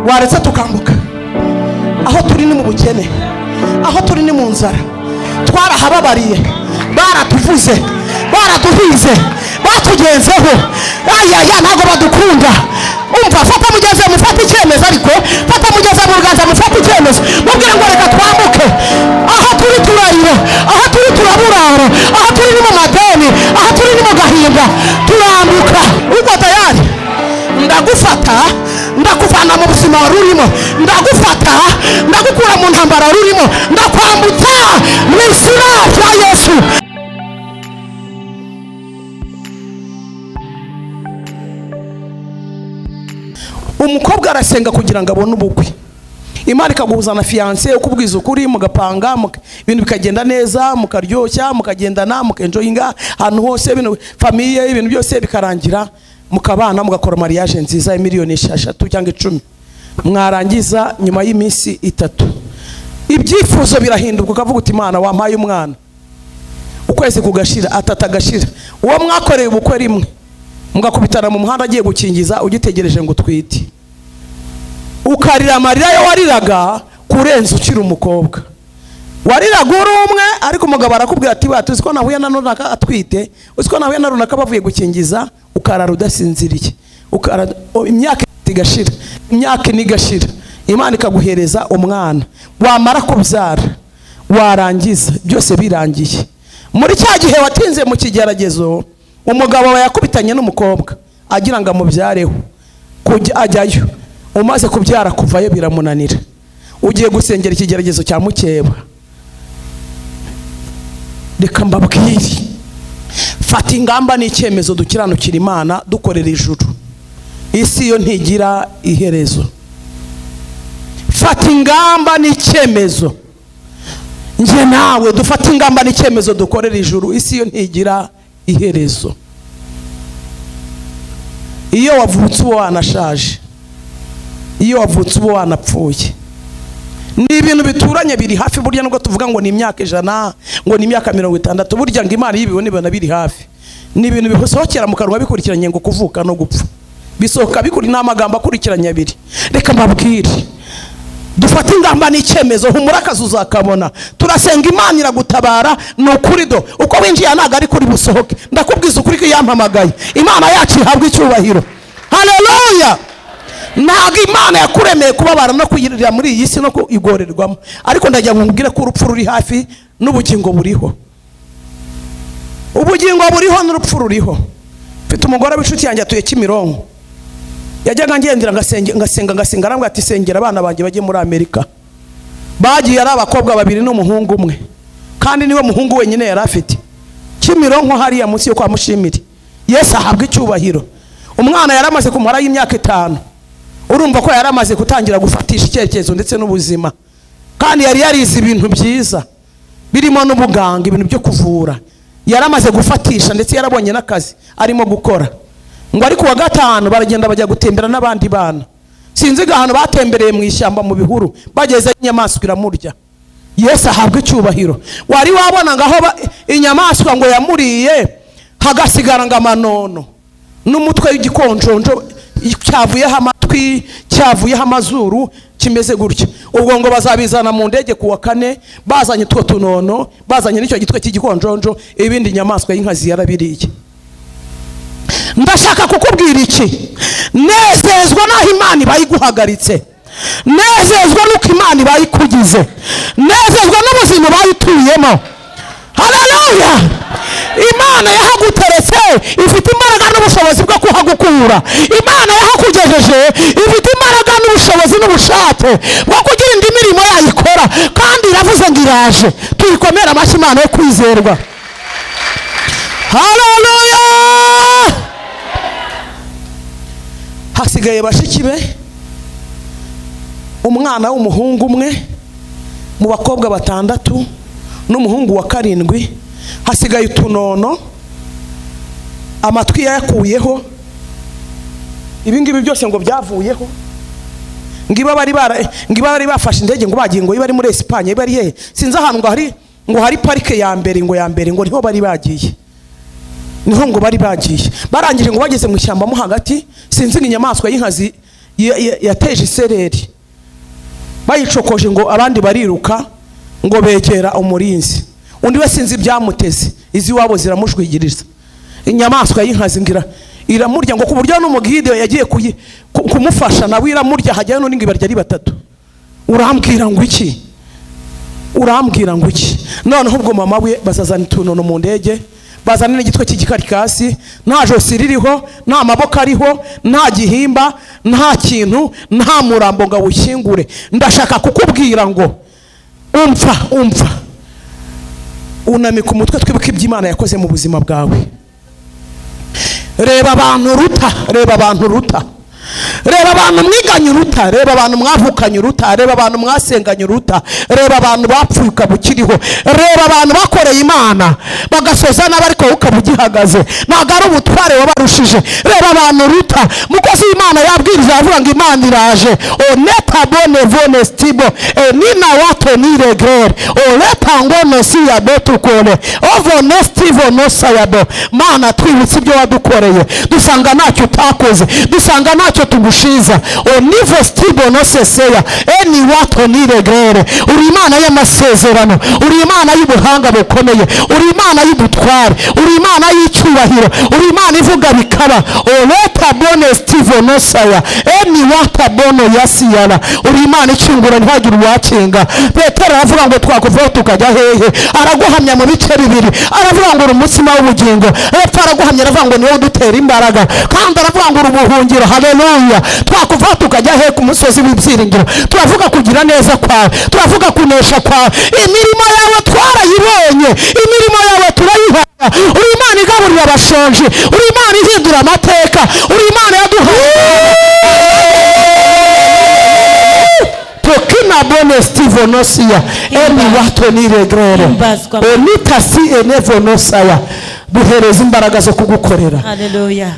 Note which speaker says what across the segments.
Speaker 1: waretse tukambuka. Aho turi ni mu bukene, aho turi ni mu nzara, twarahababariye, baratuvuze, baratuhize, batugenzeho. Ayaya ntago badukunda. Umva, fata mugeze mufata icyemezo, ariko fata mugeze mu ruganza mufata icyemezo, mubwire ngo reka twambuke. Aho turi turarira, aho turi turaburara, aho turi ni mu madeni, aho turi ni mu gahinda, turambuka. Uko tayari ndagufata, ndakuvana mu buzima warurimo, ndagufata, ndagukura mu ntambara warurimo, ndakwambutsa mu izina rya Yesu. Umukobwa arasenga kugira ngo abone ubukwe. Imana ikaguhuza na fiancé, ukubwiza ukuri, mugapanga, ibintu bikagenda neza, mukaryoshya, mukagendana, mukenjoyinga ahantu hose, ibintu famille, ibintu byose bikarangira, mukabana, mugakora mariage nziza ya miliyoni 3 cyangwa 10. Mwarangiza nyuma y'iminsi 3 ibyifuzo birahinduka, ukavuga uti Imana wampaye umwana. Ukwezi kugashira, atagashira, uwo mwakoreye ubukwe rimwe, mugakubitana mu muhanda agiye gukingiza, ugitegereje ngo twite. Ukarira amarira yo wariraga kurenza ukiri umukobwa. Wariraga uri umwe, ariko umugabo arakubwira ati batuzi ko nahuye na runaka atwite, uzi ko nahuye na runaka bavuye gukingiza, ukarara udasinziriye. Imyaka igashira, imyaka nigashira, Imana ikaguhereza umwana. Wamara kubyara, warangiza, byose birangiye. Muri cya gihe watinze mu kigeragezo, umugabo we yakubitanye n'umukobwa agira ngo amubyareho, ajyayo. Umaze kubyara kuvayo biramunanira, ugiye gusengera ikigeragezo cya mukeba. Reka mbabwire, fata ingamba n'icyemezo dukiranukira Imana, dukorera ijuru. Isi yo ntigira iherezo. Fata ingamba n'icyemezo, nje nawe dufata ingamba n'icyemezo, dukorera ijuru. Isi yo ntigira iherezo. Iyo wavutse uwo wanashaje, iyo wavutse uwo wanapfuye, ni ibintu bituranye, biri hafi. Burya nubwo tuvuga ngo ni imyaka 100, ngo ni imyaka 60, burya ngo Imana y'ibibone bana biri hafi. Ni ibintu bisohokera mu kanwa bikurikiranye, ngo kuvuka no gupfa bisohoka bikuri n'amagambo akurikiranye abiri. Reka mbabwire, dufata ingamba n'icyemezo, humura akazi uzakabona. Turasenga Imana iragutabara, ni ukuri do. Uko winjiye ntago ari kuri busohoke, ndakubwiza ukuri ko yampamagaye. Imana yacu ihabwa icyubahiro. Haleluya. Ntago Imana yakuremeye kubabara no kuyirira muri iyi si no kuyigorerwamo, ariko ndagira ngo nkubwire ko urupfu ruri hafi n'ubugingo buriho. Ubugingo buriho n'urupfu ruriho. Mfite umugore w'inshuti yanjye atuye Kimironko, yajyaga ngendera ngasenga arambwira ati sengera abana banjye bajye muri Amerika. Bagiye ari abakobwa 2 n'umuhungu umwe, kandi niwe muhungu wenyine yari afite. Kimironko hariya munsi yo kwa Mushimiri. Yesu ahabwa icyubahiro. Umwana yaramaze kumara y'imyaka 5. Urumva ko yaramaze gutangira gufatisha icyerekezo ndetse n'ubuzima, kandi yari yarize ibintu byiza birimo n'ubuganga, ibintu byo kuvura. Yaramaze gufatisha ndetse yarabonye n'akazi arimo gukora. Ngo ari kuwa 5 baragenda bajya gutembera n'abandi bana. Sinzi gahano batembereye mu ishyamba mu bihuru, bageze inyamaswa iramurya. Yesu ahabwa icyubahiro. Wari wabona ngaho inyamaswa ngo yamuriye, hagasigara ngamanono n'umutwe w'igikonjonjo cyavuyeho amatwi, cyavuyeho amazuru, kimeze gutya. Ubwo ngo bazabizana mu ndege kuwa 4, bazanye two tunono, bazanye n'icyo gitwe cy'igikonjonjo, ibindi nyamaswa y'inkazi yarabiriye. Ndashaka kukubwira iki? Nezezwa naho Imana ibayiguhagaritse, nezezwa nuko Imana ibayikugize, nezezwa n'ubuzima bayituyemo. Haleluya. Imana yahaguteretse ifite imbaraga n'ubushobozi bwo kuhagukura. Imana yahakugejeje ifite imbaraga n'ubushobozi n'ubushake bwo kugira indi mirimo yayikora, kandi iravuze ngo iraje. Tuyikomera amashyi Imana yo kwizerwa. Haleluya. Hasigaye bashiki be, umwana w'umuhungu umwe mu bakobwa 6 n'umuhungu wa 7. Hasigaye utunono, amatwi yakuyeho, ibingibi byose ngo byavuyeho. Ngiba bari bafashe indege ngo bagiye, ngo bari muri Espagne, bari he sinzi ahantu ngo hari parike ya mbere, ngo niho bari bagiye. niho ngo bari bagiye barangije ngo bageze mu ishyamba mo hagati sinzi inyamaswa y'inkazi yateje isereri, bayicokoje ngo abandi bariruka ngo begera umurinzi, undi we sinzi ibyamuteze, izi wabo ziramushwigiriza, inyamaswa y'inkazi ngira iramurya ngo ku buryo n'umugide yagiye kumufasha nawe iramurya, hajyayo n'undi ngo ibarya ari batatu. Urambwira ngo iki? Urambwira ngo iki? Noneho ubwo mama we bazazana itunono mu ndege, bazana n'igitwe cy'igikarikasi, nta josi ririho, nta maboko ariho, nta gihimba, nta kintu, nta murambo ngo awushyingure. Ndashaka kukubwira ngo umva unamika umutwe, twibuke iby'Imana yakoze mu buzima bwawe. Reba abantu uruta, reba abantu uruta, reba abantu mwiganye uruta, reba abantu mwavukanye uruta, reba abantu mwasenganye uruta, reba abantu bapfuye ukabukiriho, reba abantu bakoreye Imana bagasoza n'abari ko ukabugihagaze, ntabwo ari ubutware wabarushije. Reba abantu uruta, mukozi w'Imana yabwiriza avuga ngo Imana iraje, oneta bone vone stibo nina wato ni regere oleta ngono si ya betu kone ovo nestivo no sayabo. Mana twibutse ibyo wadukoreye, dusanga ntacyo utakoze, dusanga ntacyo tugushiza. Onivo stibo no seseya eni wato ni regere. Uri Imana y'amasezerano, uri Imana y'ubuhanga bukomeye, uri Imana y'ubutware, uri Imana y'icyubahiro, uri Imana ivuga bikaba. Oleta bone stivo no saya eni wata bono yasiyana. Uri Imana ikingura ntihagire uwakinga. Petero aravuga ngo twakuvaho tukajya hehe? Araguhamya mu bice bibiri, aravuga ngo uri umutsima w'ubugingo, hepfo araguhamya aravuga ngo niwe udutera imbaraga, kandi aravuga ngo uri ubuhungiro. Haleluya! Twakuvaho tukajya hehe? Ku musozi w'ibyiringiro. Turavuga kugira neza kwawe, turavuga kunesha kwawe. Imirimo yawe twarayibonye, imirimo yawe turayihabwa. Uri Imana igaburira abashonji, uri Imana ihindura amateka, uri Imana yaduhaye tokina bone stivo nosia eni wato ni regrere onita si enevo nosaya. Duhereza imbaraga zo kugukorera,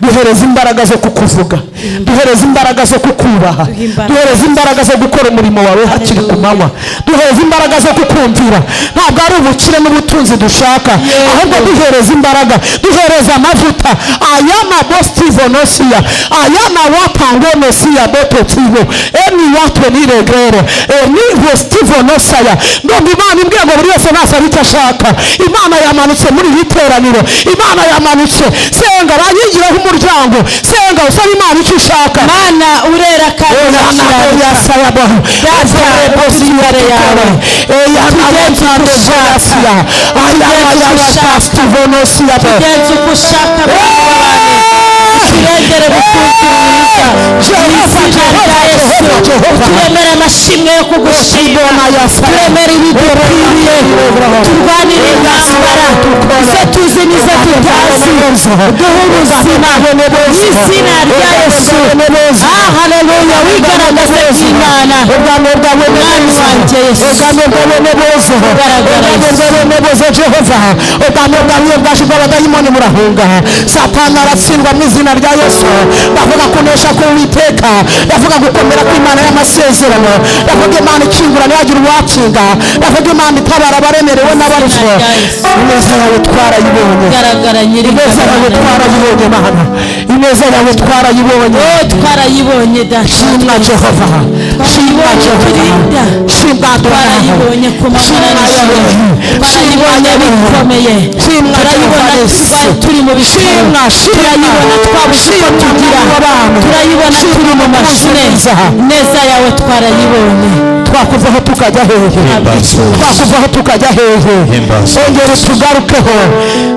Speaker 1: duhereza imbaraga zo kukuvuga, duhereza imbaraga zo kukubaha, duhereza imbaraga zo gukora umurimo wawe hakiri ku manywa, duhereza imbaraga zo kukumvira. Ntabwo ari ubukire n'ubutunzi dushaka, ahubwo duhereza imbaraga, duhereza amavuta. Ayana bostivo nosia ayana wapango nosia boto tivo eni wato ni regrere eni bostivo nosaya. Ndumva Imana imbwira ngo buri wese nasaba icyo ashaka. Imana yamanutse muri iri teraniro, Imana yamanutse. Senga banyigiraho umuryango, senga usaba Imana icyo ushaka. Mana urera kandi yasaya bo yazare bosiyare yawe eyanawatandosia ayawayawatastivonosia bo tugenze ukushaka bw'abandi turengere bukunzuriza izina rya Yesu. Turemera amashimwe yo kugushima, turemera ibidukwiriye, turwanire intambara ze tuzi n'izo tutazi, duhe ubuzima n'izina rya Yesu. Haleluya! Wigaragaze Imana, ubwami bwawe mwami wanjye Yesu, ubwami bwawe nebozo, ubwami nebozo Jehova, ubwami bwawe bwashirwa abadayimoni murahunga. Satani aratsindwa mu izina rya Yesu. Ndavuga kunesha k'Uwiteka, ndavuga gukomera kw'Imana y'amasezerano, ndavuga Imana ikingura ntihagire uwakinga, ndavuga Imana itabara abaremerewe n'abarusha. Ineza yawe twarayibonye, ineza yawe twarayibonye Mana, ineza yawe twarayibonye, twarayibonye. Shimwa Jehova, shimwa Jehova, shimwa twarayibonye ku manywa n'ijoro, twarayibonye bikomeye, turayibona turi mu bishimwa, turayibona twabuze uko tugira, turayibona turi mu mashuri. Neza yawe twarayibonye. Twakuvaho tukajya hehe? Twakuvaho tukajya hehe? Ongera tugarukeho.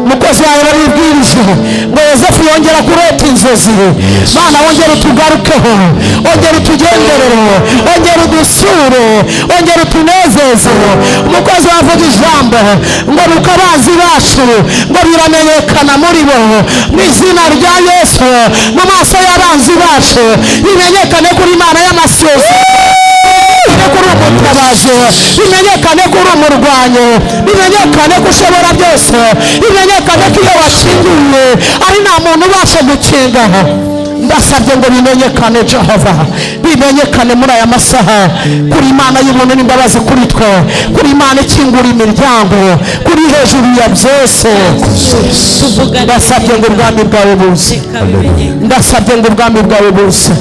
Speaker 1: Mukozi wawe baribwirije ngo Yosefu yongera kurota inzozi. Mana wongera tugarukeho, ongera utugenderere, ongera udusure, ongera utunezeze. Umukozi wavuga ijambo ngo nuko abanzi bacu ngo biramenyekana muri bo mu izina rya Yesu. Mu maso y'abanzi bacu bimenyekane kuri Imana y'amasezerano, kuri umutabazi, bimenyekane kuri umurwanyi, bimenyekane ko ushobora byose, bimenyekane ko iyo wakingiye ari nta muntu ubasha gukinga. Ndasabye ngo bimenyekane Jehova, bimenyekane muri aya masaha kuri Imana y'ubuntu n'imbabazi kuri twe, kuri Imana ikingura imiryango, kuri hejuru ya byose. Ndasabye ngo ubwami bwawe buze, ndasabye ngo ubwami bwawe buze.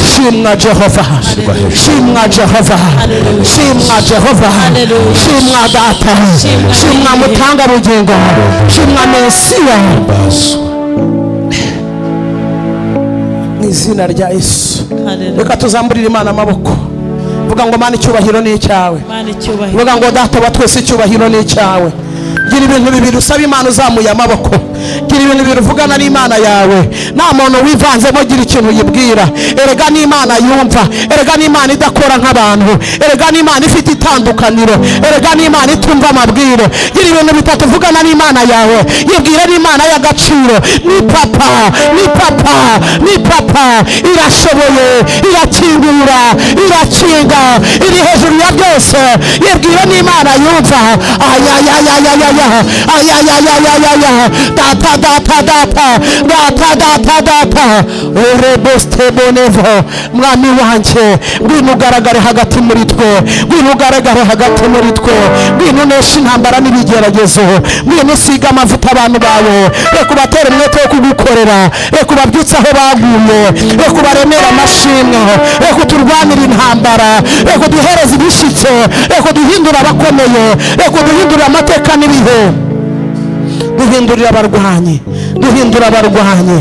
Speaker 1: Shimwa Jehova, shimwa Jehova, shimwa Jehova, shimwa Data, shimwa mutanga bugingo, shimwa Mesiya. Mu izina rya Yesu reka tuzamburire Imana amaboko. Vuga ngo Mana icyubahiro ni icyawe. Vuga ngo Data wa twese icyubahiro ni icyawe. Gira ibintu bibiri usaba Imana uzamuye amaboko. Gira ibintu bibiri uvugana n'Imana yawe. Nta muntu wivanzemo, gira ikintu yibwira. Erega n'Imana yumva, erega n'Imana idakora nk'abantu, erega n'Imana ifite itandukaniro, erega n'Imana itumva amabwire. Gira ibintu bitatu uvugana n'Imana yawe. Yibwire n'Imana y'agaciro. Ni papa, ni papa, ni papa. Irashoboye, irakingura, irakinga, iri hejuru ya byose. Yibwire n'Imana yumva. Ayayayayayaya, ayayayayayaya. Data, data, data, data, data, data. Oreboste bonevo. Mwami wanje, ngwino ugaragare hagati muri twe, ngwino ugaragare hagati muri twe, ngwino unesha intambara n'ibigeragezo, ngwino usiga amavuta abantu bawe. Reka ubatere umwete wo kugukorera, reka ubabyutse aho baguye, reka ubaremere amashimwe, reka uturwanire intambara, reka uduhereze ibishitse, reka uduhindure abakomeye, reka uduhindure amateka n'ibihe. Duhindurira abarwanyi, duhindura abarwanyi,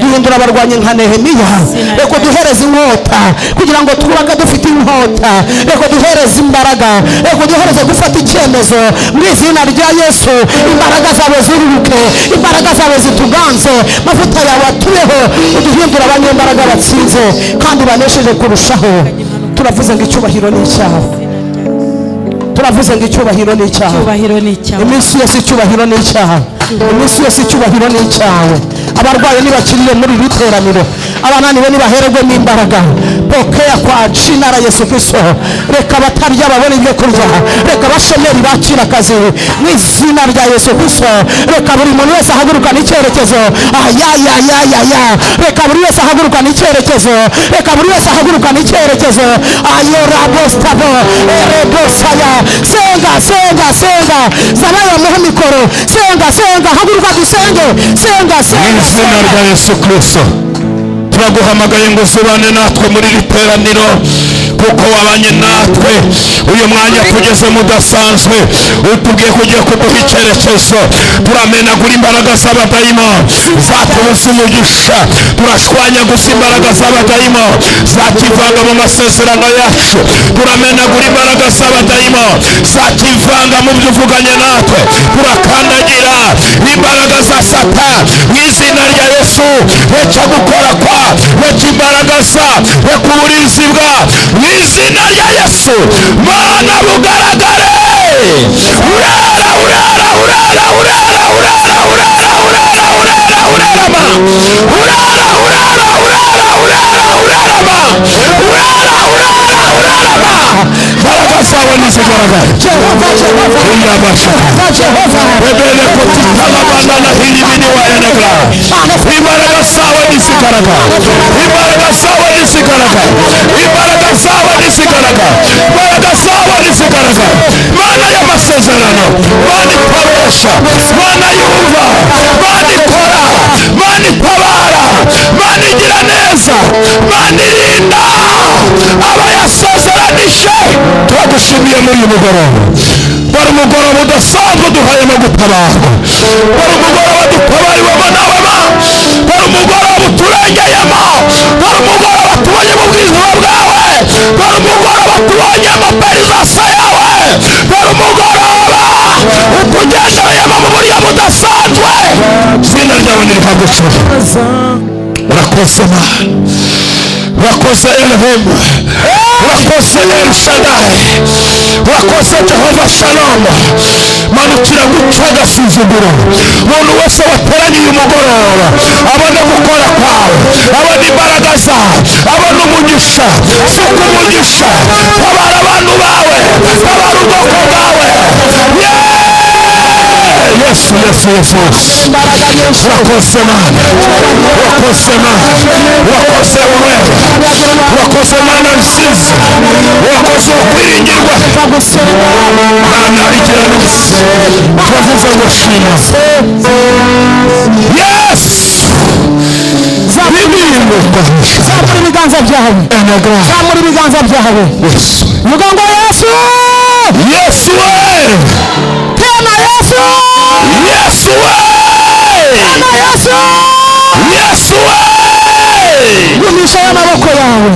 Speaker 1: duhindura abarwanyi nka Nehemiya. Reka duhereze inkota kugira ngo twubake dufite inkota. Reka duhereze imbaraga, reka duhereze gufata icyemezo mu izina rya Yesu. Imbaraga zawe ziruke, imbaraga zawe zituganze, mavuta yawe atuyeho. Uduhindura abanyembaraga batsinze kandi banesheje kurushaho. Turavuze ngo icyubahiro ni icyawe, turavuze ngo icyubahiro ni icyawe. Iminsi yose icyubahiro ni icyawe, iminsi yose icyubahiro ni icyawe. Abarwaye nibakirire muri iri teraniro, abananiwe nibahererwe n'imbaraga. Pokea kwa jina la Yesu Kristo. Reka abatarya babone ibyo kurya, reka abashomeri bakira akazi mu izina rya Yesu Kristo. Reka buri muntu wese ahagurukana icyerekezo. Ayayayayaya, reka buri wese ahagurukana icyerekezo, reka buri wese ahagurukana icyerekezo. Ayorabostavo erebosaya. Senga, senga, senga. Zabaye muhe mikoro. Senga, senga, haguruka dusenge. Senga, senga.
Speaker 2: Mu izina rya Yesu Kristo turaguhamagaye ngo usubane natwe muri iri teraniro, kuko wabanye natwe uyu mwanya tugeze mudasanzwe. Utubwiye kugiye kuduha icyerekezo. Turamenagura imbaraga z'abadayimoni zatubuza umugisha, turashwanya gusa imbaraga z'abadayimoni zakivanga mu masezerano yacu. Turamenagura imbaraga z'abadayimoni zakivanga mu byo uvuganye natwe. Turakandagira imbaraga za Satani mu izina rya Yesu. Reka gukora kwa, reka imbaraga za, reka uburinzi bwa mu izina rya Yesu. Mana bugaragare. Urara, urara, urara, urara, urara, urara, urara, urara, urarama. Urara, urara, urara, urara, urarama. Urara, urara, urarama. Imbaraga zawe nizigaragare.
Speaker 1: Jehova, Jehova,
Speaker 2: Jehova,
Speaker 1: Jehova.
Speaker 2: Rebele kutitala bandana hili bini wa enegra. Imbaraga zawe nizigaragare. Imbaraga zawe nizigaragare. Imbaraga zawe nizigaragare. Imbaraga zawe nizigaragare. Mana y'amasezerano, Mana ikoresha, Mana yumva, Mana ikora, Mana itabara, Mana igira neza, Mana irinda abayasezeranije. Turagushimiye muri uyu mugoroba. Dore umugoroba udasanzwe duhayemo gutabarwa. Dore umugoroba dutabariwemo nawe ma. Dore umugoroba uturengeyemo. Dore umugoroba tubonye mu bwiza bwawe. Dore umugoroba tubonye amaperivasa yawe. Dore umugoroba utugendereyemo mu buryo budasanzwe. Izina ryawe nirihabwe icyubahiro. Urakoze Mana, urakoze Elohim, urakoze El Shaddai, urakoze Jehova Shalom. Manukira guca agasuzuguro umuntu wese wateranye uyu mugoroba, abone gukora kwawe, abone imbaraga zawe, abone umugisha. Suka umugisha, tabara abantu bawe, tabara ubwoko bwawe. Yesu Yesu Yesu wakoze Mana wakoze Mana wakoze wewe wakoze Mana nziza wakoze kwiringirwa Mana igira neza turavuze ngo shima Yes zamura ibiganza byawe zamura ibiganza byawe vuga ngo Yesu Yesu we tena Yesu Yesu we tena Yesu Yesu we gumisha amaboko yawe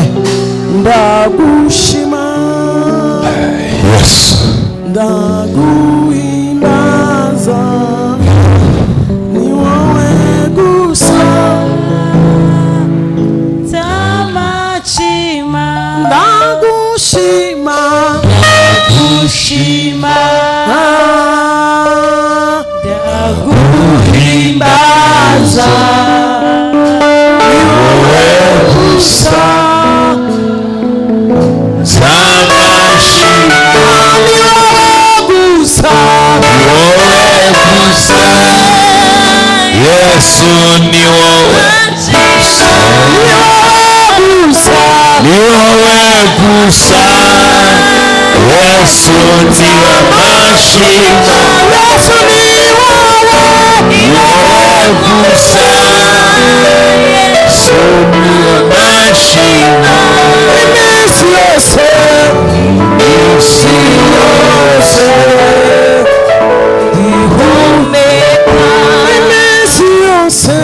Speaker 2: ndagushima Yesu ndaguhimbaza ni wowe gusa tamachima ndagushima ndagushima ndaguhimbaza ni wowe gusa tamachima ni wowe gusa Yesu ni wowe gusa ni wowe gusa Yesu ni amashimwe Yesu ni wowe gusa Yesu ni amashimwe iminsi yose ihumeka iminsi yose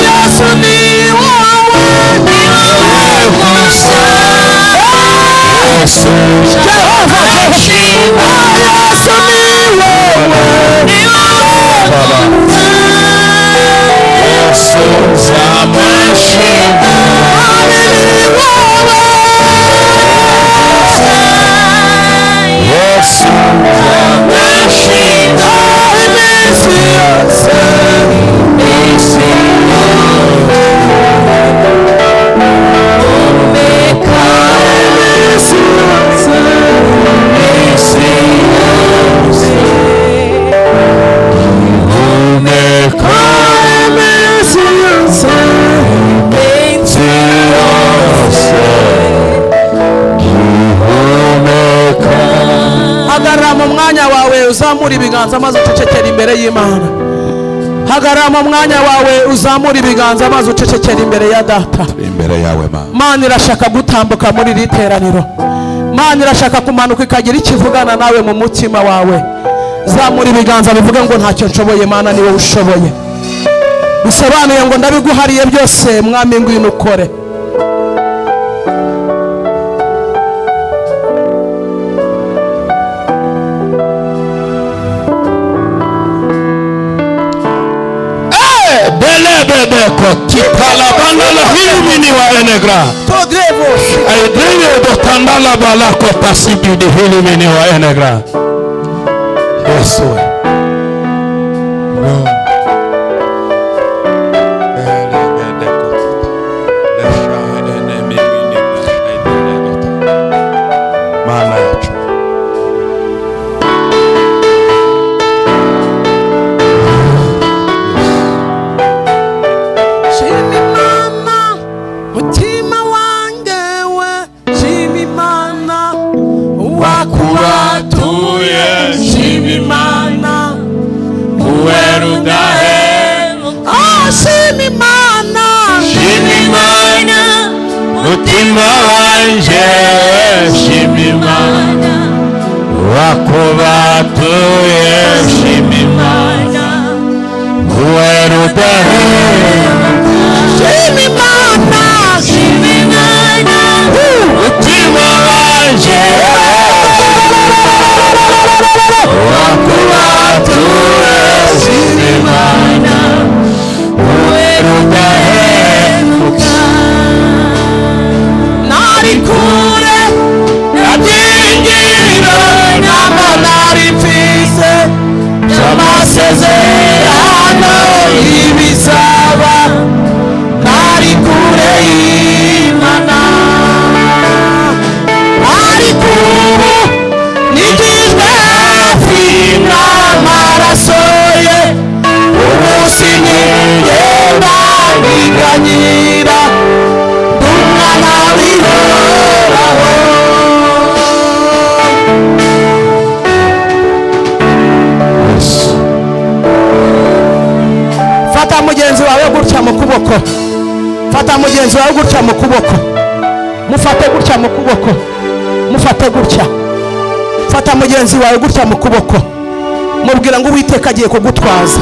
Speaker 2: Yesu ni wowe gusa Jehova amashimwe Yesu ni wowe Yesu amashimwe Yesu hagarara mu mwanya wawe uzamura ibiganza maze ucecekera imbere y'Imana hagarara mu mwanya wawe uzamura ibiganza maze ucecekera imbere ya data imbere yawe Mana irashaka gutambuka muri iri teraniro Mana irashaka kumanuka ikagira ikivugana nawe mu mutima wawe zamura ibiganza bivuge ngo ntacyo nshoboye Mana ni wowe ushoboye bisobanuye ngo ndabiguhariye byose mwami ngwino ukore Hili wa enegra aidrevo dotandala balako pasibi di hili mini wa enegra Yesu Mana yacu mutima wanje shimimana wakubatuye shimimana uwerudahe shimimana shimimana mutima wanje wakubatuye shimimana uwerudahe kure nabyingira nama nari mfise by'amasezerano y'ibisa
Speaker 1: ndaganyira umwana w'ihoraho. Fata mugenzi wawe gutya mu kuboko, fata mugenzi wawe gutya mu kuboko, mufate gutya mu kuboko, mufate gutya, fata mugenzi wawe gutya mu kuboko, mubwira ngo Uwiteka agiye kugutwaza,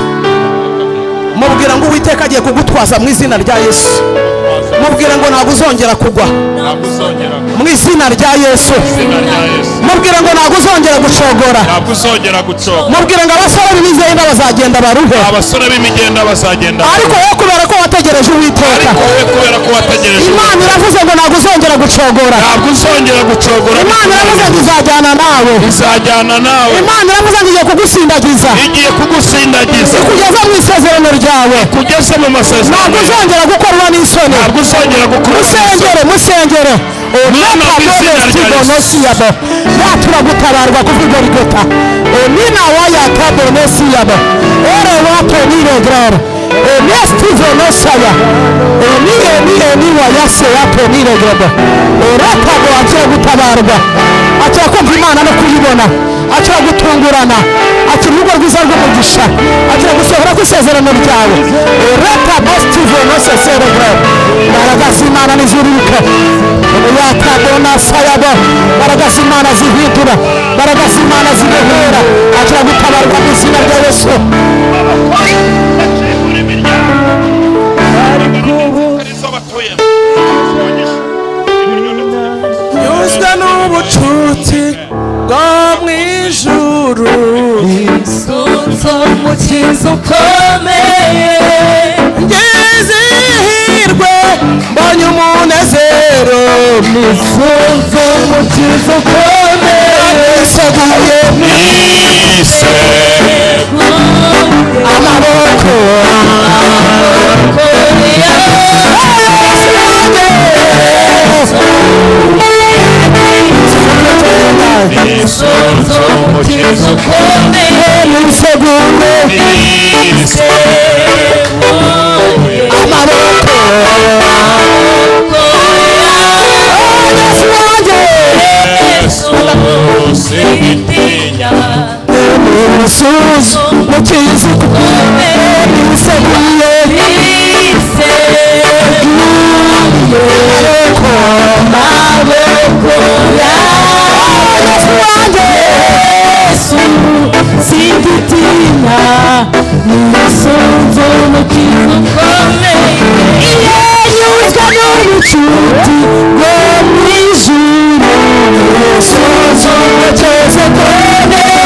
Speaker 1: mubwira ngo Uwiteka agiye kugutwaza mu izina rya Yesu. Mubwira ngo ntabwo uzongera kugwa mu izina rya Yesu. Mubwira ngo ntabwo uzongera gucogora, mubwira ngo abasore b'imigenda bazagenda baruhe,
Speaker 2: abasore b'imigenda bazagenda,
Speaker 1: ariko wowe kubera ko wategereje Uwiteka, Imana iravuze ngo ntabwo uzongera gucogora, Imana iravuze ngo izajyana nawe, Imana iravuze ngo igiye kugusindagiza, kugeza mu isezerano ryawe, ntabwo uzongera gukorwa n'isoni. Musengere turagutabarwa kuva Golgotha. Nina waya kabonesi yabo ore wato niregrara nestivonosaya ni wayase wato niregrada orakabo agiye gutabarwa, agiye kumva Imana no kuyibona, agiye gutungurana, agiye urugo rwiza rw'umugisha, agiye gusohora ku isezerano ryawe. Orakabo stivonosesere baragasi Imana nizuruke yakabona sayabo baragasi Imana zihindura, baragasi Imana zibohera, agiye gutabarwa mu izina rya Yesu. Nyuzwe n'ubucuti bwo mu ijuru,
Speaker 3: isunzu umukiza ukomeye,
Speaker 1: ngeze ihirwe mbonye umunezero,
Speaker 3: isunzu umukiza ukomeye,
Speaker 1: niseguye amaboko
Speaker 3: isunzu umukiza ukomeye,
Speaker 1: niseguye amaboko Yesu mukiza ukomeye, niseguye amaboko Yesu singitinya, nisunzu umukiza ukomeye, nyuzwe n'ubucuti bwo mu ijuru, nisunzu umukiza ukomeye,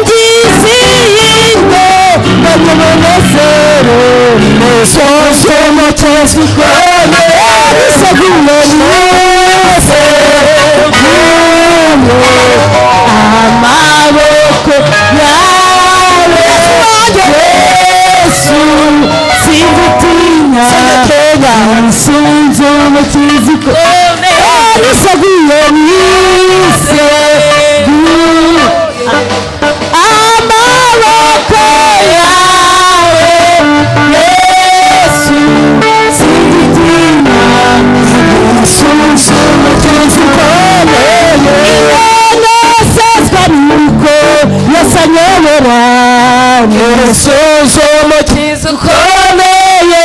Speaker 1: ngizihirwe mbonye umunezero, nisunzu umukiza ukomeye, niseguye amaboko yawe Yesu singutinya, nisunzu umukiza ukomeye, niseguye amaboko yawe Yesu singutinya, nisunzu umukiza ukomeye, nesezwa nuko yasanyobora, nisunzu umukiza ukomeye,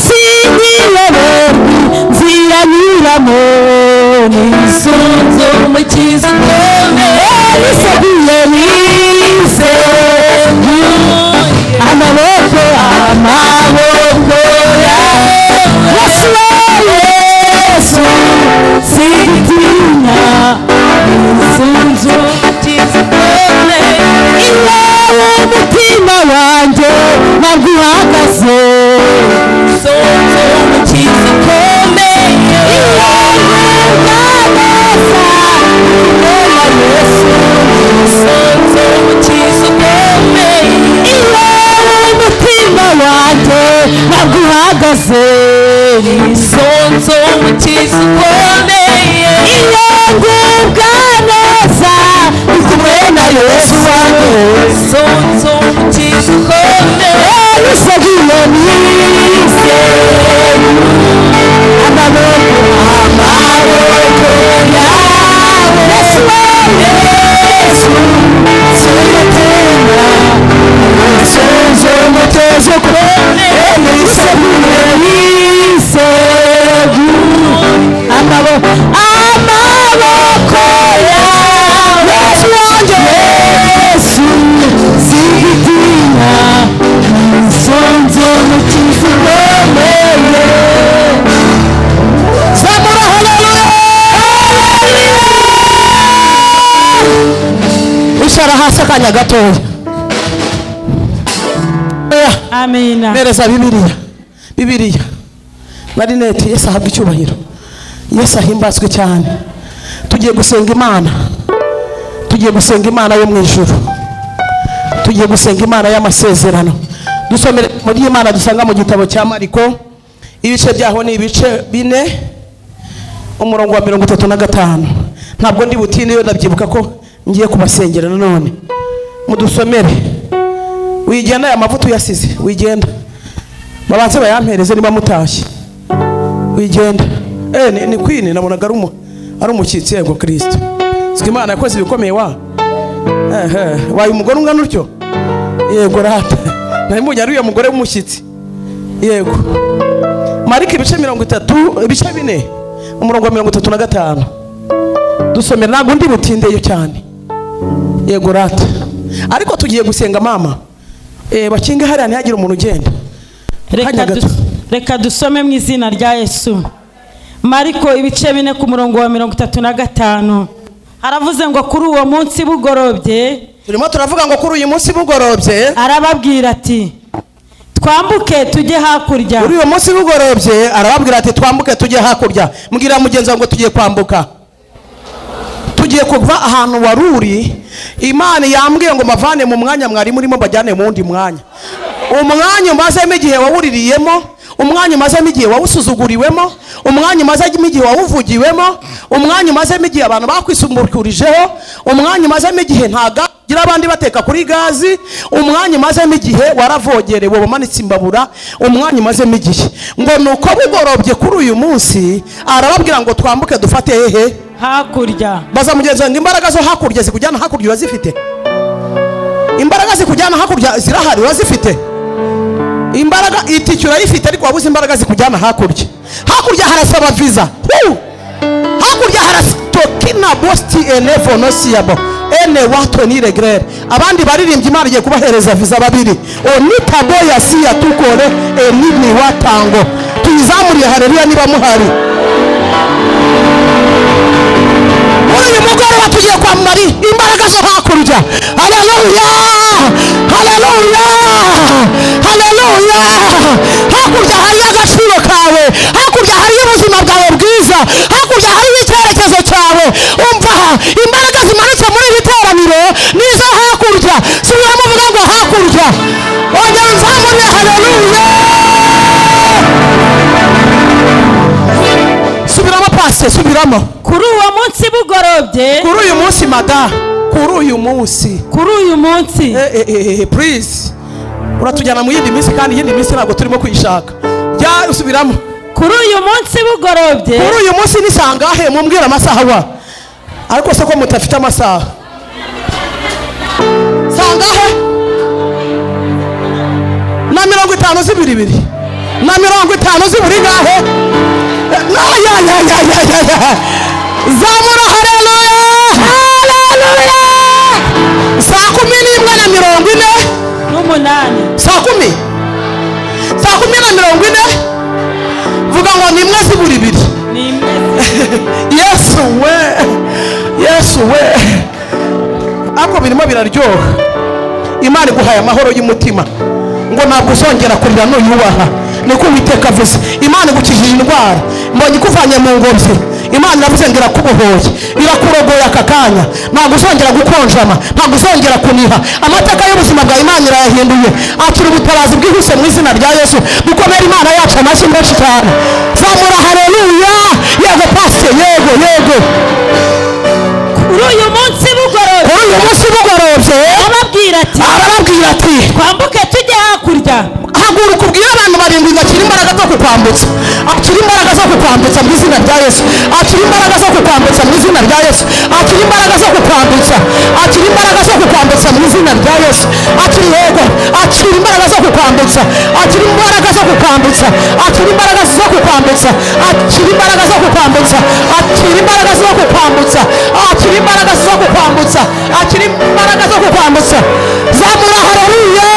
Speaker 1: singiyoberwi nziranyuramo, nisunzu umukiza ukomeye, niseguye amaboko yawe Yesu singitinya, nisunzu umukiza ukomeye, iwawe umutima wanjye ntabwo uhagaze, nisunzu umukiza ukomeye, iwawe ubwaneza ubona Yesu, nisunzu umukiza ukomeye, iwawe umutima wanjye ntabwo uhagaze, nisunzu umukiza ukomeye, iyo ngubwa neza ndi kumwe na Yesu wanjye, nisunzu umukiza ukomeye, niseguye icara hasi akanya gatoya.
Speaker 3: Amina.
Speaker 1: Nereza Bibiliya na Rinete. Yesu ahabwa icyubahiro, Yesu ahimbazwe cyane. Tugiye gusenga Imana yo mu ijuru, tugiye gusenga Imana y'amasezerano. Dusomere muri Imana dusanga mu gitabo cya Mariko, ibice byaho ni ibice 4 umurongo wa 35. Ntabwo ndi butinde yo ndabyibuka ko ngiye kubasengera nanone. Mudusomere. Wigenda ya mavuta yasize, wigenda babanze bayampereze niba mutashye. Wigenda ni Queen nabonaga ari umukitsi yego Kristo. Siko Imana yakoze ibikomeye wa wayi umugore ungana utyo. Yego rata naye mujya uyu mugore w'umushyitsi. Yego Mariko ibice 30 ibice 4 umurongo wa 35. Dusomera ntabwo ndi butindeyo cyane. Yego rata ariko tugiye gusenga mama. Bakinga hariya ntihagire umuntu ugenda.
Speaker 3: Reka dusome mu izina rya Yesu. Mariko ibice 4 ku murongo wa 35. Haravuze ngo kuri uwo munsi bugorobye.
Speaker 1: Turimo turavuga ngo kuri uyu munsi bugorobye.
Speaker 3: Arababwira ati twambuke tujye hakurya.
Speaker 1: Kuri uyu munsi bugorobye arababwira ati twambuke tujye hakurya. Mbwira mugenzi ngo tugiye kwambuka. Tugiye kuva ahantu waruri. Imana yambwiye ngo mavane mu mwanya mwari murimo bajyane mu wundi mwanya. Umwanya umazemo igihe wawuririyemo, umwanya umazemo igihe wawusuzuguriwemo, umwanya umazemo igihe wawuvugiwemo, umwanya umazemo igihe abantu bakwisumburikurijeho, umwanya umazemo igihe ntaga gira abandi bateka kuri gazi, umwanya umazemo igihe waravogerewe bamanitse imbabura, umwanya umazemo igihe ngo nuko bugorobye kuri uyu munsi arababwira ngo twambuke dufate hehe
Speaker 3: hakurya.
Speaker 1: Baza mugenzi ngo imbaraga zo hakurya zikujyana hakurya wazifite. Imbaraga zikujyana hakurya zirahari wazifite. Imbaraga itikura ifite ariko wabuze imbaraga zikujyana hakurya. Hakurya harasaba visa. Hakurya harastokina bosti enefo nosiabo. Ene watu ni regret. Abandi baririmbye Imana igiye kubahereza visa babiri. Onitabo yasiya tukore enini watango. Tuyizamuriye haleluya niba muhari. Uyu mugoroba tugiye kwambara imbaraga zo hakurya. Haleluya! Haleluya! Haleluya! Hakurya hari agaciro kawe, hakurya hari ubuzima bwawe bwiza, hakurya hari icyerekezo cyawe. Umva imbaraga zimanitse muri iri teraniro nizo hakurya. Subiramo uvuga ngo hakurya. Ongera nzamure haleluya! Subiramo pase, subiramo.
Speaker 3: Kuri uwo munsi bugorobye.
Speaker 1: Kuri uyu munsi mada. Kuri uyu munsi. Please. Uratujyana mu yindi minsi kandi yindi minsi ntabwo turimo kwishaka. Jya usubiramo.
Speaker 3: Kuri uyu munsi bugorobye.
Speaker 1: Kuri uyu munsi ni sangahe mumbwira amasaha wa. Ariko se ko mutafite amasaha. Sangahe? Na 50 zibiri. Na 50 zibiri gahe. Zamura haleluya. Haleluya. Saa 11:40. Saa 10. Saa 10:40. Vuga ngo ni mwezi buri. Yesu we. Ako birimo biraryoha. Imana iguhaye amahoro y'umutima. Ngo ntabwo uzongera kurira n'uyubaha. Niko Uwiteka avuze. Imana igukijije indwara. Mbonye ikuvanye mu ngobyi. Imana iravuze ngo irakubohoye, irakurogoya aka kanya. Ntabwo uzongera gukonjama, ntabwo uzongera kuniha. Amateka y'ubuzima bwa Imana irayahinduye. Akira ubutabazi bwihuse mu izina rya Yesu. Dukomere Imana yacu amashyi menshi cyane. Zamura haleluya. Yego pastor, yego.
Speaker 3: Kuri uyu munsi bugorobye. Arababwira ati twambuke tujye hakurya.
Speaker 1: Haguruka ubwire abantu barindwi akira imbaraga zo kukwambutsa. Akira imbaraga zo kukwambutsa mu izina rya Yesu. Akira imbaraga zo kukwambutsa mu izina rya Yesu. Akira imbaraga zo kukwambutsa. Akira imbaraga zo kukwambutsa mu izina rya Yesu. Akira yego. Akira imbaraga zo kukwambutsa. Akira imbaraga zo kukwambutsa. Akira imbaraga zo kukwambutsa. Akira imbaraga zo kukwambutsa. Akira imbaraga zo kukwambutsa. Akira imbaraga zo kukwambutsa. Akira imbaraga zo kukwambutsa. Zamura haleluya.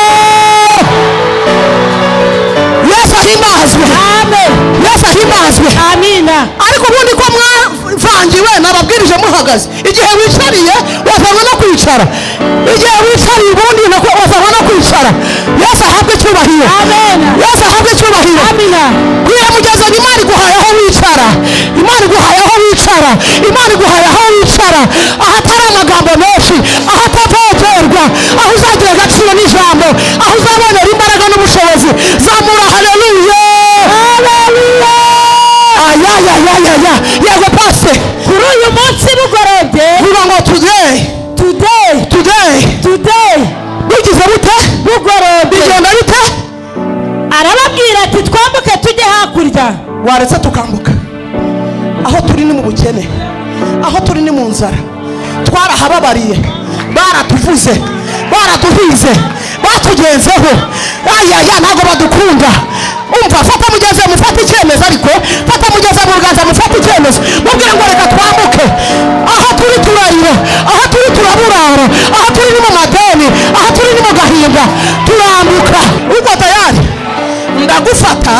Speaker 1: Yesu ahimbazwe. Amen. Yesu ahimbazwe.
Speaker 3: Amina.
Speaker 1: Ariko ubundi ko mwava musangiwe nababwirije muhagaze. Igihe wicariye wazanywe no kwicara, igihe wicariye ubundi wazanywe no kwicara. Yesu ahabwe icyubahiro, Yesu ahabwe icyubahiro. Bwira mugezanye, Imana iguhaye aho wicara, Imana iguhaye aho wicara, Imana iguhaye aho wicara, ahatari amagambo menshi, ahatavogerwa, aho uzagira agaciro n'ijambo, aho uzabonera imbaraga n'ubushobozi. Zamura haleluya, haleluya. Yego pase,
Speaker 3: kuri uyu munsi bugorobye
Speaker 1: vuga ngo today bigize bute? Bugorobye bigenda bite?
Speaker 3: arababwira ati twambuke tujye hakurya.
Speaker 1: Waretse tukambuka? Aho turi ni mu bukene, aho turi ni mu nzara, twarahababariye, baratuvuze, baratuhize, batugenzeho. Ntabwo badukunda. Umva, fata mugeze mufata icyemezo, ariko fata mugeze mu ruganza mufata icyemezo, mubwire ngo reka twambuke. Aho turi turarira, aho turi turaburara, aho turi ni mu madeni, aho turi ni mu gahinda, turambuka. Uko tayari ndagufata,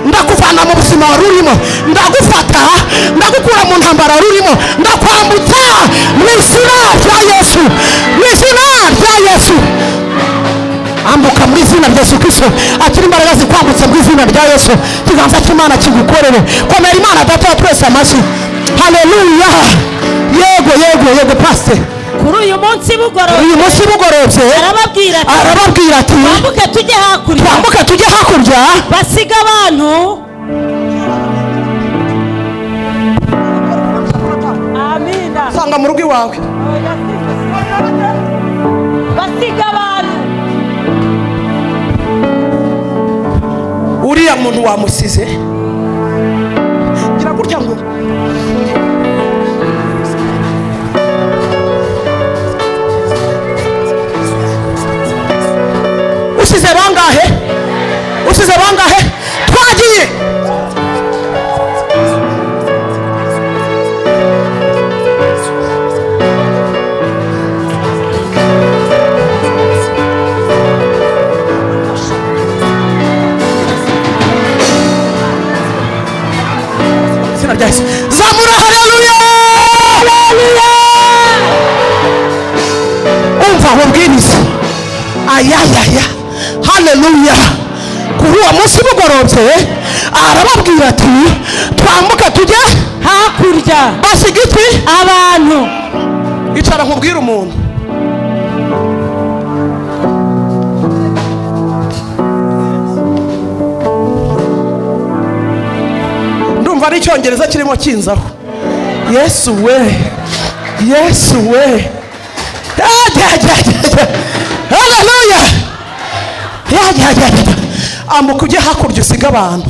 Speaker 1: ndakuvana mu buzima wari urimo, ndagufata, ndagukura mu ntambara wari urimo, ndakwambutsa mu izina rya Yesu, mu izina rya Yesu. Ambuka mu izina rya Yesu Kristo. Akiri imbaraga zikwambutse mu izina rya Yesu. Kiganza cy'Imana kigukorere. Komera Imana Data wa twese amashyi. Haleluya. Yego pastor.
Speaker 3: Kuri uyu munsi
Speaker 1: bugorobye arababwira ati
Speaker 3: twambuke tujye hakurya, basiga abantu. Amina.
Speaker 1: Sanga mu rugo iwawe,
Speaker 3: basiga abantu.
Speaker 1: uriya muntu wamusize, gira gutya ngo usize bangahe? Twagiye. Zamura haleluya, haleluya. Umva mubwiriza, haleluya. Kuri uwo munsi bugorobye arababwira ati twambuka tujye
Speaker 3: hakurya,
Speaker 1: basiga iki?
Speaker 3: Abantu.
Speaker 1: Icara nkubwire umuntu, ndumva ari icyongereza kirimo kinzaho. Yesu we, haleluya. Ambuka ujye hakurya usiga abantu.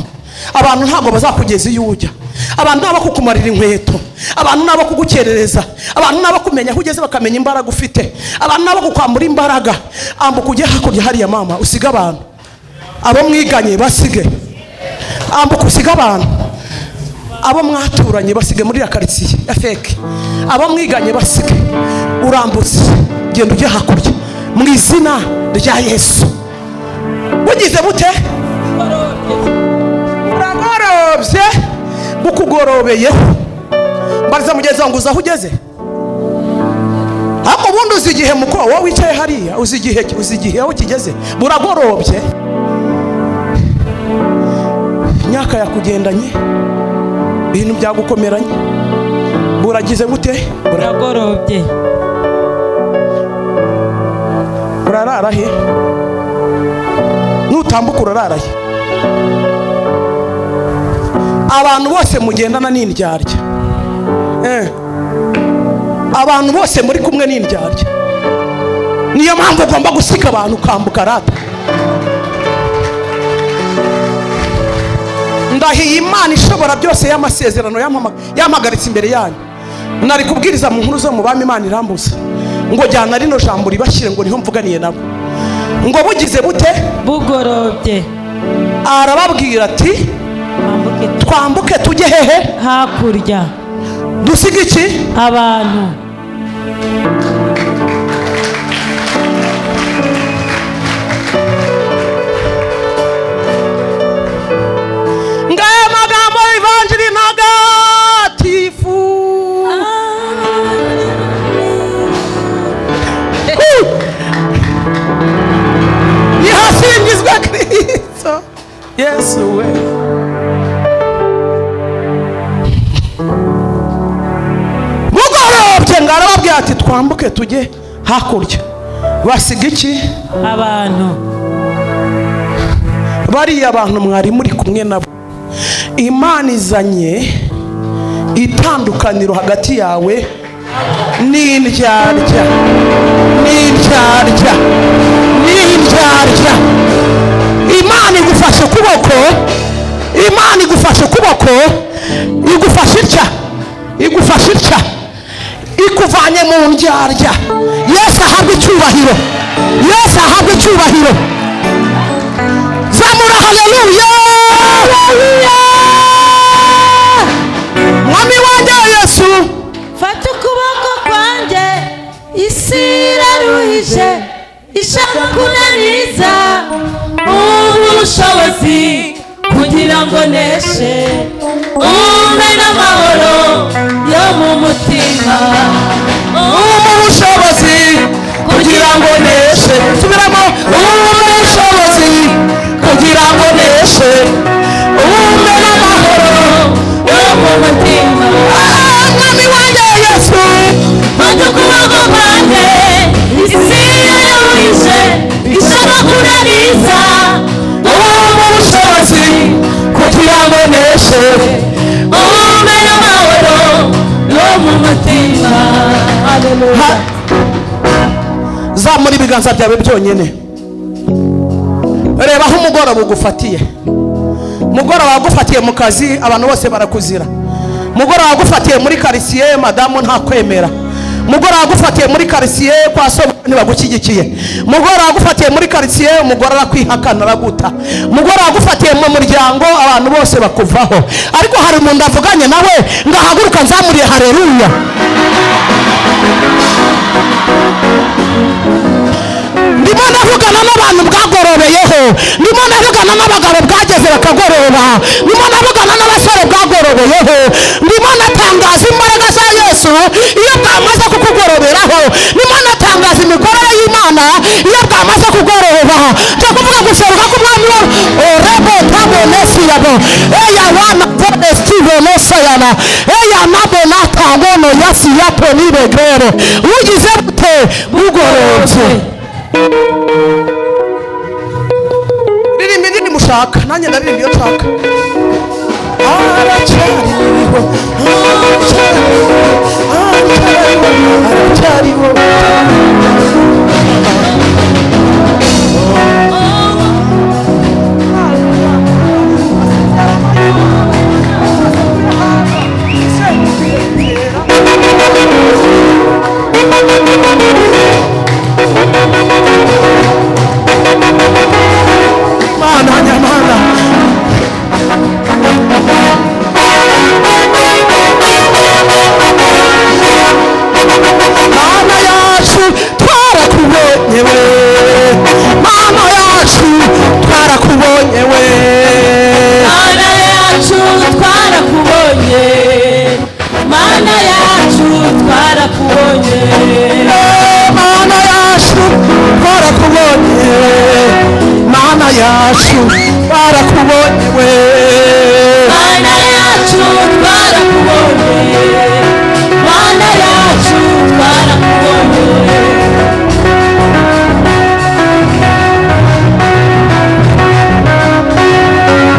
Speaker 1: Abantu ntabwo bazakugeza iyo ujya. Abantu nabo kukumarira inkweto, abantu nabo kugukerereza, abantu nabo kumenya aho ugeze bakamenya imbaraga ufite, abantu nabo kukwambura imbaraga. Ambuka ujye hakurya hariya mama, usiga abantu. Abo mwiganye basige, ambuka usiga abantu. Abo mwaturanye basige muri ya karitsiye ya feke, abo mwiganye basige. Urambutse, genda ujye hakurya mu izina rya Yesu. Bugize bute? Uragorobye, bukugorobeyeho. Mbariza mugeze ngo uzaho ugeze. Ariko ubundi uzi igihe muko wowe wicaye hariya, uzi igihe aho kigeze. Buragorobye, imyaka yakugendanye, ibintu byagukomeranye. Buragize bute?
Speaker 3: Buragorobye.
Speaker 1: Urarara he? Nutambuka urarara he? Abantu bose mugendana n'indyarya, abantu bose muri kumwe n'indyarya. Niyo mpamvu ugomba gusiga abantu ukambuka rata. Ndahiye Imana ishobora byose y'amasezerano yampagaritse imbere yanyu. Nari kubwiriza mu nkuru zo mu bami, Imana irambuza ngo jyana rino jambo ribashyire ngo niho mvuganiye nabo. Ngo bugize bute?
Speaker 3: Bugorobye.
Speaker 1: Arababwira ati twambuke tujye hehe?
Speaker 3: Hakurya.
Speaker 1: Dusiga iki?
Speaker 3: Abantu.
Speaker 1: Ngaya magambo y'Evanjiri ntagatifu Yesu we. Mugorobye ngo arababwira ati twambuke tujye hakurya. Basiga iki?
Speaker 3: Abantu.
Speaker 1: Bariya abantu mwari muri kumwe nabo, Imana izanye itandukaniro hagati yawe n'indyarya. Imana igufashe ukuboko, Imana igufashe ukuboko, igufashe itya, ikuvanye mu ndyarya. Yesu ahabwe icyubahiro, Yesu ahabwe icyubahiro. Zamura haleluya, mwami wanjye Yesu.
Speaker 3: Fata ukuboko kwanjye, isi iraruhije, ishaka kunaniza ubushobozi kugira ngo neshe, umpe n'amahoro yo mu mutima,
Speaker 1: ubushobozi kugira ngo neshe. Subiramo, ubushobozi kugira ngo neshe, umpe n'amahoro
Speaker 3: yo mu mutima.
Speaker 1: mwami wanjye Yesu.
Speaker 3: Fata ukuboko kwanjye, isi iraruhije, ishaka kunaniza
Speaker 1: ubushobozi kugira ngo neshe,
Speaker 3: umpe n'amahoro yo mu mutima. Haleluya.
Speaker 1: Zamura ibiganza byawe byonyine, reba aho umugoroba ugufatiye. Mugoroba wagufatiye mu kazi, abantu bose barakuzira. Mugoroba wagufatiye muri quartier, madamu ntakwemera. Mugoroba wagufatiye muri quartier, kwa so ntibagushyigikiye. Mugoroba wagufatiye muri quartier, umugore arakwihakana araguta. Mugoroba wagufatiye mu muryango, abantu bose bakuvaho. Ariko hari umuntu avuganye nawe ngo ahaguruka nzamuriye haleluya. Ndimo navugana n'abantu bwagorobeyeho, ndimo navugana n'abagabo bwageze bakagoroba, ndimo navugana n'abasore bwagorobeyeho, ndimo natangaza imbaraga za Yesu iyo bwamaze kukugoroberaho, ndimo natangaza imikorere y'Imana iyo bwamaze kugoroba. Cyo kuvuga guseruka k'umwami wa orebo tabonesi yabo eya wana podestivo nosayana eya nabona tangono yasi yapo niregere ugize bute bugorobye. Ririmba indirimbo mushaka, nanjye ndaririmba iyo nshaka. Aracyariho, aracyariho. Mana nyamana, Mana yacu twarakubonye we, Mana yacu twarakubonye we,
Speaker 3: Mana yacu twarakubonye, Mana yacu twarakubonye,
Speaker 1: Mana yacu twarakubonye, Mana yacu twarakubonye we,
Speaker 3: Mana yacu twarakubonye, Mana yacu twarakubonye.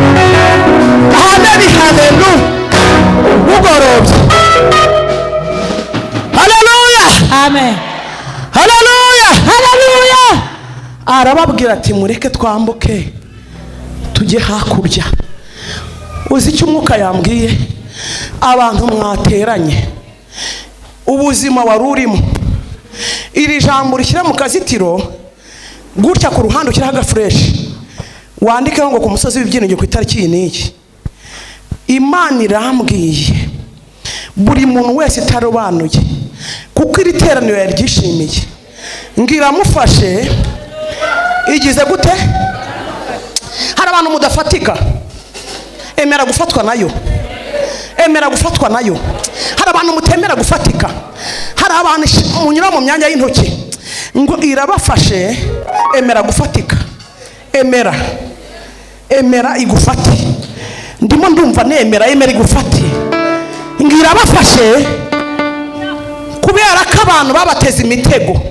Speaker 1: Amen, hallelujah. Bugorobye. Hallelujah.
Speaker 3: Amen.
Speaker 1: Hallelujah. Hallelujah. Arababwira ati mureke twambuke tujye hakurya. Uzi icyo umwuka yambwiye? Abantu mwateranye, ubuzima wari urimo, iri jambo rishyira mu kazitiro gutya ku ruhande ukiraho agafureshi, wandikeho ngo ku musozi w'ibyiringiro ku itariki iyi n'iyi. Imana irambwiye buri muntu wese itarobanuye, kuko iri teraniro yaryishimiye, ngira mufashe igize gute. Hari abantu mudafatika, emera gufatwa nayo, emera gufatwa nayo. Hari abantu mutemera gufatika, hari abantu munyura mu myanya y'intoki, ngo irabafashe, emera gufatika, emera emera igufate. Ndimo ndumva nemera, emera igufate. Ngira bafashe kubera ko abantu babateza imitego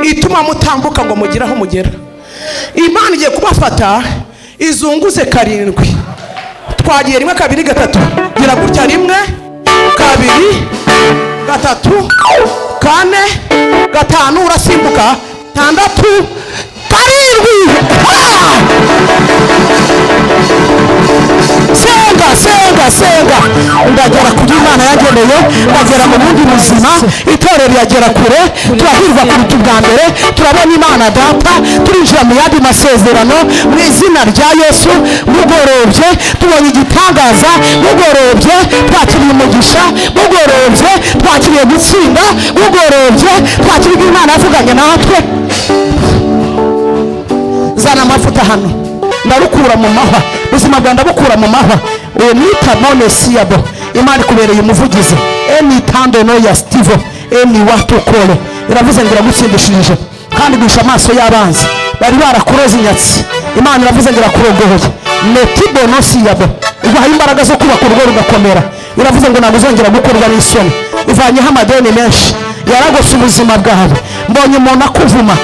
Speaker 1: ituma mutambuka ngo mugire aho mugera. Imana igiye kubafata izunguze karindwi. Twagiye 1 2 3 gira gutya 1 2 3 4 5 urasimbuka 6 senga ndagera kuri Imana yageneye, ndagera mu bundi buzima, itorero yagera kure, turahirwa kuruta ubwa mbere, turabona Imana data, turinjira mu yandi masezerano mu izina rya Yesu. Mugorobye tubonye igitangaza, mugorobye twakiriye umugisha, mugorobye twakiriye gutsinda, mugorobye twakiriye Imana yavuganye natwe. Zana amavuta hano ndarukura mu mahwa, ubuzima bwa ndabukura mu mahwa. Nita none siyabo, Imana kubereye umuvugizi. Eni tando no ya Steve, eni watu kole iravuze ngo iragutsindishije kandi gusha amaso y'abanzi bari barakuroza inyatsi. Imana iravuze ngo irakurogoye. Netibo no siyabo, ibaha imbaraga zo kubaka urugo rugakomera. Iravuze ngo naguzongera gukorwa n'isoni, ivanyeho amadeni menshi yaragose ubuzima bwawe. Mbonye umuntu akuvuma.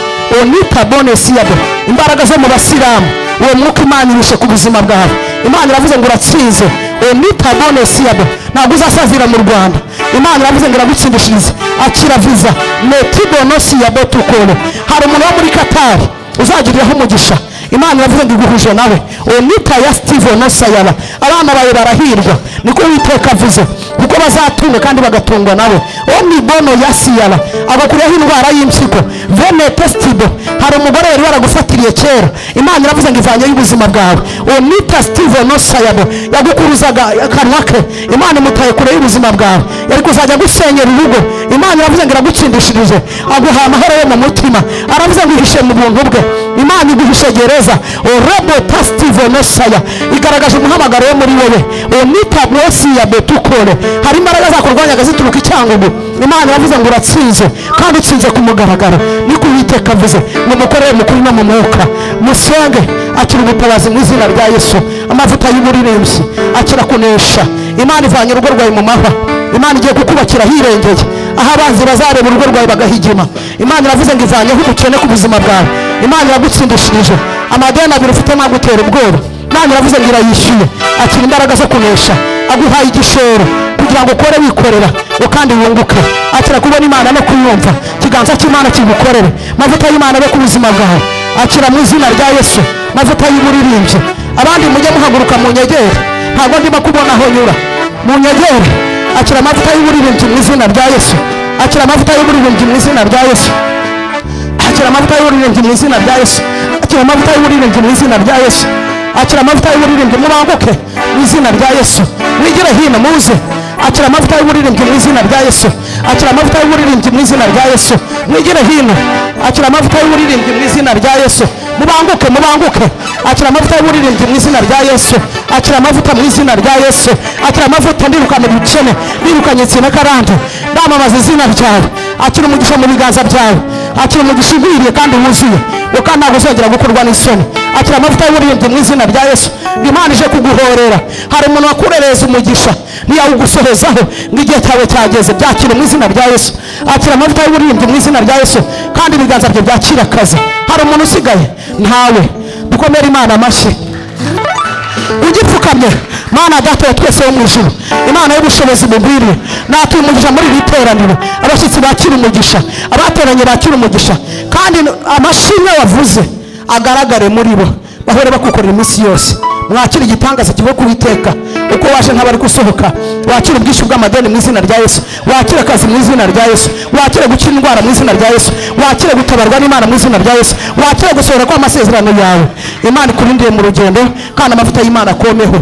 Speaker 1: Onita bone siyabo, imbaraga zo mu basilamu, uwo mwuka Imana irishe ku buzima bwawe. Imana iravuze ngo uratsinze. Onita bone siyabo, ntabwo uzasazira mu Rwanda. Imana iravuze ngo iragutsindishirize. Akira visa. Netibo no siyabo tukole. Hari umuntu wo muri Qatar uzagiriraho umugisha. Imana iravuze ngo iguhuje nawe. Onita ya Steve no sayaba, abana bawe barahirwa, niko Uwiteka avuze, kuko bazatunga kandi bagatungwa nawe. Oni bono ya siyaba, agakuriyeho indwara y'impyiko. Vene testido, hari umugore wari waragufatiriye kera. Imana iravuze ngo ivanye y'ubuzima bwawe. Onita Steve no sayabo, yagukuruzaga akanwa ke. Imana imutaye kure y'ubuzima bwawe, yari kuzajya gusenyera urugo. Imana iravuze ngo iragutsindishirije, aguha amahoro yo mu mutima. Aravuze ngo ihishe mu buntu bwe. Imana iguhishe gereza. Orebo Steve no saya, igaragaje umuhamagaro wo muri wewe. Onita blosi ya betukole, hari imbaraga zakurwanyaga zituruka icyangugu. Imana iravuze ngo uratsinze kandi utsinze ku mugaragaro. Niko Uwiteka avuze, mumukorere mukuri no mu mwuka. Musenge akira ubutabazi mu izina rya Yesu. Amavuta y'uburirimbyi akira kunesha. Imana ivanye urugo rwawe mu mahwa. Imana igiye kukubakira hirengeye, aho abanzi bazareba urugo rwawe bagahigima. Imana iravuze ngo ivanyeho ubukene ku buzima bwawe. Imana iragutsindishirije. Amadeni abiri ufite nagutera ubwoba, Imana iravuze ngo irayishyuye. Akira imbaraga zo kunesha, aguhaye igishoro kugira ngo ukore wikorera kandi wunguke. Akira kubona Imana no kuyumva, ikiganza cy'Imana kigukorere. Mavuta y'Imana yo ku buzima bwawe akira mu izina rya Yesu. Mavuta y'uburirimbyi, abandi mujye muhaguruka mu nyegere, ntabwo ndimo kubona aho nyura. Mu nyegere akira amavuta y'uburirimbyi mu izina rya Yesu. Akira amavuta y'uburirimbyi mu izina rya Yesu. Akira amavuta y'uburirimbyi mu izina rya Yesu. Akira amavuta y'uburirimbyi mu izina rya Yesu. Akira amavuta y'uburirimbyi, mubanguke mu izina rya Yesu. Mwigire hino muze. Akira amavuta y'uburirimbyi mu izina rya Yesu. Akira amavuta y'uburirimbyi mu izina rya Yesu. Mwigire hino. Akira amavuta y'uburirimbyi mu izina rya Yesu. Mubanguke. Akira amavuta y'uburirimbyi mu izina rya Yesu. Akira amavuta mu izina rya Yesu. Akira amavuta, ndirukana ubukene, ndirukanye insina karande, ndamamaza izina ryawe. Akira umugisha mu biganza byawe. Akira umugisha ugwiriye kandi wuzuye, kandi ntabwo uzongera gukorwa n'isoni. Akira amavuta y'uburirimbyi mu izina rya Yesu. Imana ije kuguhorera. Hari umuntu wakurereza umugisha ntiyawugusohozaho ngo igihe cyawe cyageze. Byakira mu izina rya Yesu. Akira amavuta y'uburirimbyi mu izina rya Yesu, kandi ibiganza bye byakira akazi. Hari umuntu usigaye ntawe. Dukomere Imana amashyi ugipfukamye. Mana data wa twese wo mu ijuru, Imana y'ubushobozi bugwiriye, natuye umugisha muri iri teraniro. Abashyitsi bakira umugisha, abateranye bakira umugisha, kandi amashimwe wavuze agaragare muri bo, bahore bakukorera iminsi yose. Mwakira igitangaza kivuye ku Uwiteka, uko waje nk'abari gusohoka. Wakira ubwishyu bw'amadeni mu izina rya Yesu. Wakira akazi mu izina rya Yesu. Wakira gukira indwara mu izina rya Yesu. Wakira gutabarwa n'Imana mu izina rya Yesu. Wakira gusohora kw'amasezerano yawe. Imana ikurindire mu rugendo, kandi amavuta y'Imana akomeho.